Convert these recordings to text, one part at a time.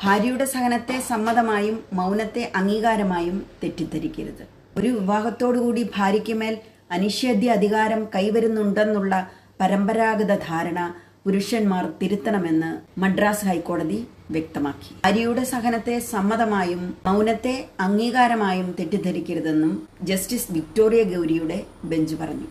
ഭാര്യയുടെ സഹനത്തെ സമ്മതമായും മൗനത്തെ അംഗീകാരമായും തെറ്റിദ്ധരിക്കരുത്. ഒരു വിവാഹത്തോടുകൂടി ഭാര്യയ്ക്ക് മേൽ അനിഷേധ്യ അധികാരം കൈവരുന്നുണ്ടെന്നുള്ള പരമ്പരാഗത ധാരണ പുരുഷന്മാർ തിരുത്തണമെന്ന് മദ്രാസ് ഹൈക്കോടതി വ്യക്തമാക്കി. ഭാര്യയുടെ സഹനത്തെ സമ്മതമായും മൗനത്തെ അംഗീകാരമായും തെറ്റിദ്ധരിക്കരുതെന്നും ജസ്റ്റിസ് വിക്ടോറിയ ഗൗരിയുടെ ബെഞ്ച് പറഞ്ഞു.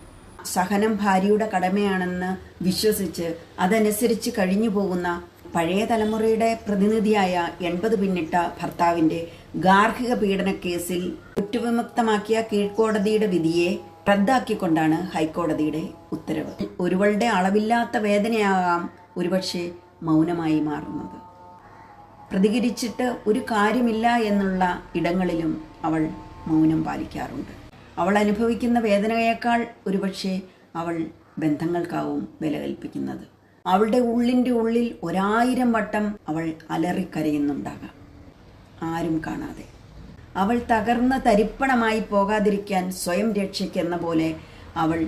സഹനം ഭാര്യയുടെ കടമയാണെന്ന് വിശ്വസിച്ച് അതനുസരിച്ച് കഴിഞ്ഞു പോകുന്ന പഴയ തലമുറയുടെ പ്രതിനിധിയായ 80 പിന്നിട്ട ഭർത്താവിന്റെ ഗാർഹിക പീഡന കേസിൽ കുറ്റവിമുക്തമാക്കിയ കീഴ്ക്കോടതിയുടെ വിധിയെ റദ്ദാക്കിക്കൊണ്ടാണ് ഹൈക്കോടതിയുടെ ഉത്തരവ്. ഒരുവളുടെ അളവില്ലാത്ത വേദനയാകാം ഒരുപക്ഷെ മൗനമായി മാറുന്നത്. പ്രതികരിച്ചിട്ട് ഒരു കാര്യമില്ല എന്നുള്ള ഇടങ്ങളിലും അവൾ മൗനം പാലിക്കാറുണ്ട്. അവൾ അനുഭവിക്കുന്ന വേദനയേക്കാൾ ഒരുപക്ഷെ അവൾ ബന്ധങ്ങൾക്കാവും വില കൽപ്പിക്കുന്നത്. അവളുടെ ഉള്ളിൻ്റെ ഉള്ളിൽ 1000 വട്ടം അവൾ അലറിക്കരയുന്നുണ്ടാകാം, ആരും കാണാതെ. അവൾ തകർന്ന് തരിപ്പണമായി പോകാതിരിക്കാൻ സ്വയം രക്ഷയ്ക്കെന്ന പോലെ അവൾ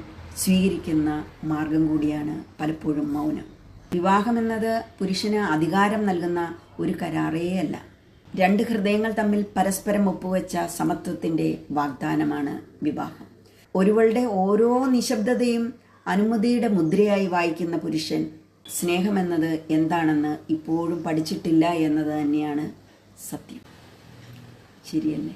സ്വീകരിക്കുന്ന മാർഗം കൂടിയാണ് പലപ്പോഴും മൗനം. വിവാഹമെന്നത് പുരുഷന് അധികാരം നൽകുന്ന ഒരു കരാറേയല്ല. 2 ഹൃദയങ്ങൾ തമ്മിൽ പരസ്പരം ഒപ്പുവെച്ച സമത്വത്തിൻ്റെ വാഗ്ദാനമാണ് വിവാഹം. ഒരുവളുടെ ഓരോ നിശബ്ദതയും അനുമതിയുടെ മുദ്രയായി വായിക്കുന്ന പുരുഷൻ സ്നേഹമെന്നത് എന്താണെന്ന് ഇപ്പോഴും പഠിച്ചിട്ടില്ല എന്നത് തന്നെയാണ് സത്യം. ശരിയല്ലേ?